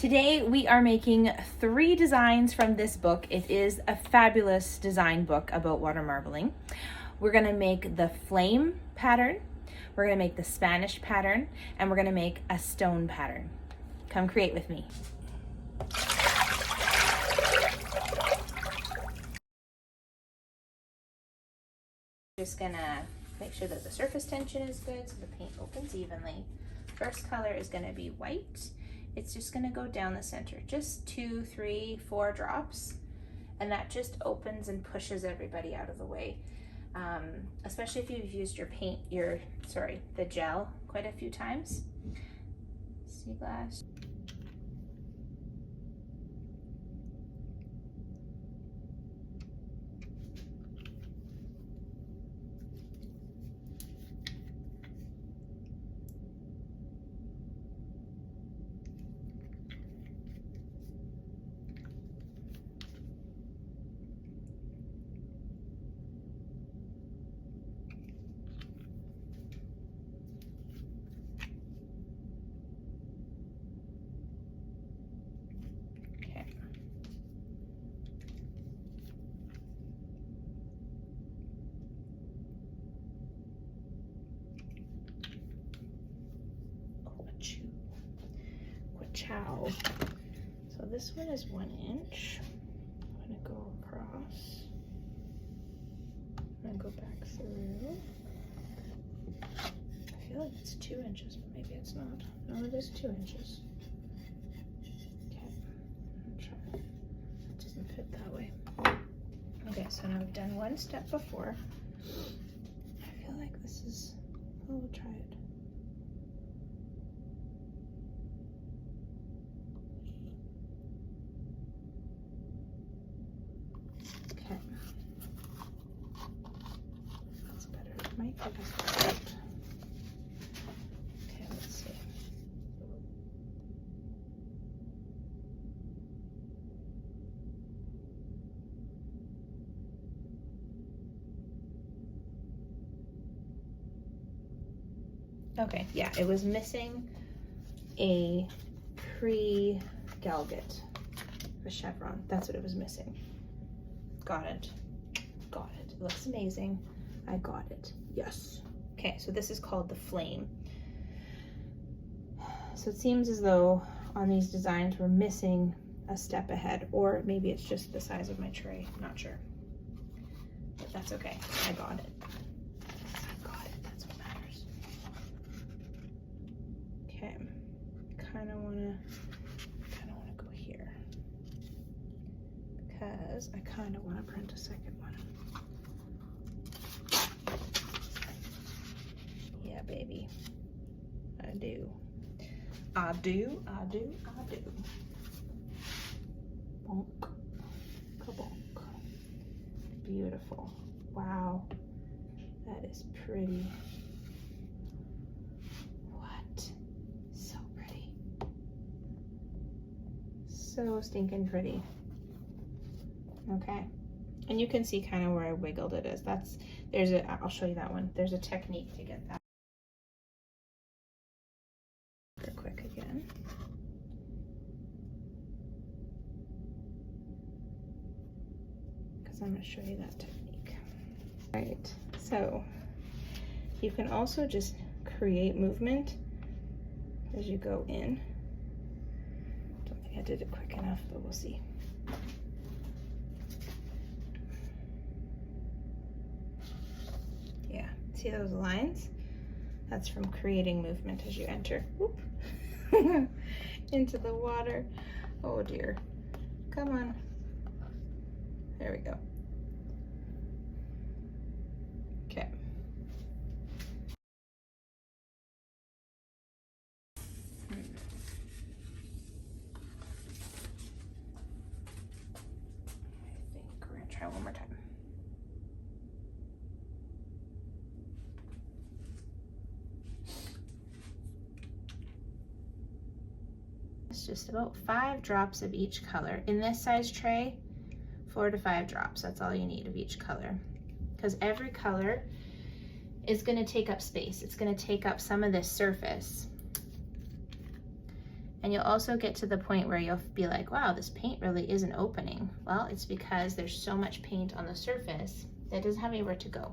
Today we are making 3 designs from this book. It is a fabulous design book about water marbling. We're gonna make the flame pattern, we're gonna make the Spanish pattern, and we're gonna make a stone pattern. Come create with me. Just gonna make sure that the surface tension is good so the paint opens evenly. First color is gonna be white. It's just gonna go down the center, just 2, 3, 4 drops, and that just opens and pushes everybody out of the way. Especially if you've used the gel quite a few times. Sea glass. Chow. So this one is 1 inch. I'm gonna go across. I'm gonna go back through. I feel like it's 2 inches, but maybe it's not. No, it is 2 inches. Okay, I'll try. It doesn't fit that way. Okay, so now I've done 1 step before. I feel like this is, oh, we'll try it. Might be right. Okay, let's see. Okay, yeah, it was missing a pre-galgut, a chevron. That's what it was missing. Got it. Got it. It looks amazing. I got it. Yes. Okay, so this is called the flame. So it seems as though on these designs we're missing a step ahead, or maybe it's just the size of my tray. I'm not sure. But that's okay. I got it. I got it. That's what matters. Okay. Kinda wanna go here. Because I kinda wanna print a second one. Baby, I do. Bonk, kabonk. Beautiful. Wow, that is pretty. What? So pretty. So stinking pretty. Okay, and you can see kind of where I wiggled it is. I'll show you that one. There's a technique to get that. Quick again. Because I'm going to show you that technique. All right, so you can also just create movement as you go in. Don't think I did it quick enough, but we'll see. Yeah, see those lines? That's from creating movement as you enter. Whoop. Into the water. Oh dear. Come on. There we go. Okay. I think we're gonna try one more time. It's just about 5 drops of each color. In this size tray, 4 to 5 drops. That's all you need of each color. Because every color is going to take up space. It's going to take up some of this surface. And you'll also get to the point where you'll be like, wow, this paint really isn't opening. Well, it's because there's so much paint on the surface that it doesn't have anywhere to go.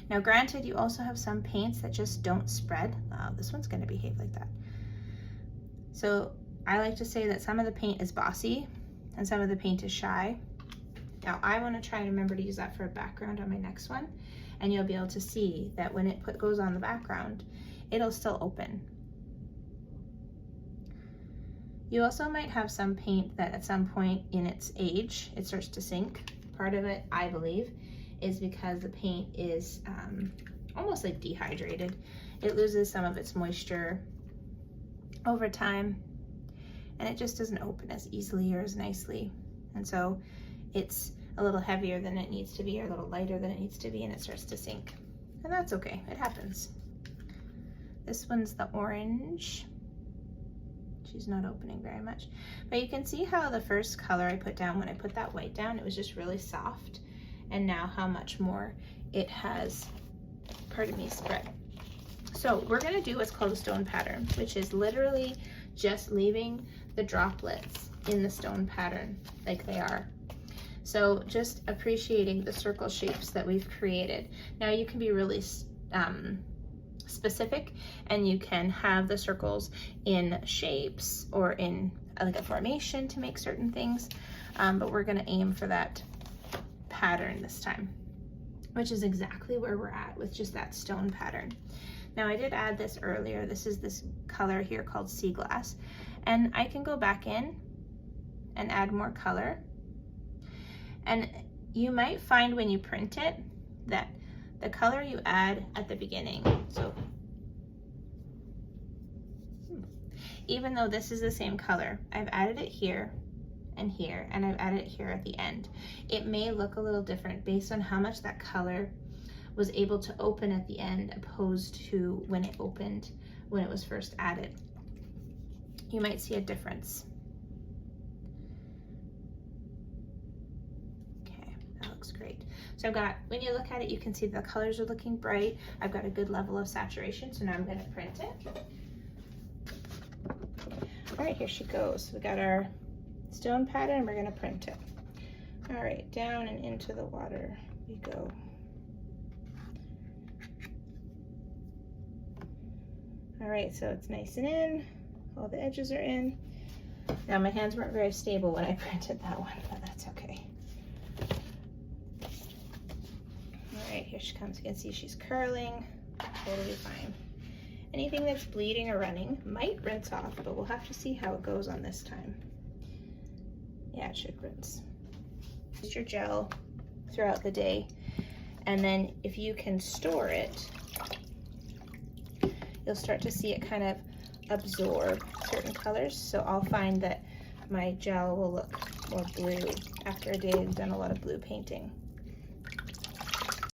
Now, granted, you also have some paints that just don't spread. This one's gonna behave like that. So I like to say that some of the paint is bossy and some of the paint is shy. Now, I wanna try and remember to use that for a background on my next one, and you'll be able to see that when it goes on the background, it'll still open. You also might have some paint that at some point in its age, it starts to sink. Part of it, I believe, is because the paint is almost like dehydrated. It loses some of its moisture over time, and it just doesn't open as easily or as nicely. And so it's a little heavier than it needs to be, or a little lighter than it needs to be, and it starts to sink. And that's okay, it happens. This one's the orange. She's not opening very much. But you can see how the first color I put down, when I put that white down, it was just really soft. And now how much more it has, pardon me, spread. So we're gonna do what's called a stone pattern, which is literally just leaving the droplets in the stone pattern like they are. So just appreciating the circle shapes that we've created. Now you can be really specific, and you can have the circles in shapes or in like a formation to make certain things, but we're gonna aim for that pattern this time, which is exactly where we're at with just that stone pattern. Now I did add this earlier. This is this color here called Sea Glass, and I can go back in and add more color. And you might find when you print it that the color you add at the beginning, so even though this is the same color, I've added it here and here, and I've added it here at the end. It may look a little different based on how much that color was able to open at the end opposed to when it opened when it was first added. You might see a difference. Okay, that looks great. So I've got, when you look at it, you can see the colors are looking bright. I've got a good level of saturation, so now I'm gonna print it. All right, here she goes. We got our stone pattern, and we're gonna print it. All right, down and into the water we go. All right, so it's nice and in, all the edges are in. Now my hands weren't very stable when I printed that one, but that's okay. All right, here she comes. You can see she's curling, totally fine. Anything that's bleeding or running might rinse off, but we'll have to see how it goes on this time. Yeah, it should rinse. Use your gel throughout the day, and then if you can store it, you'll start to see it kind of absorb certain colors. So I'll find that my gel will look more blue after a day I've done a lot of blue painting.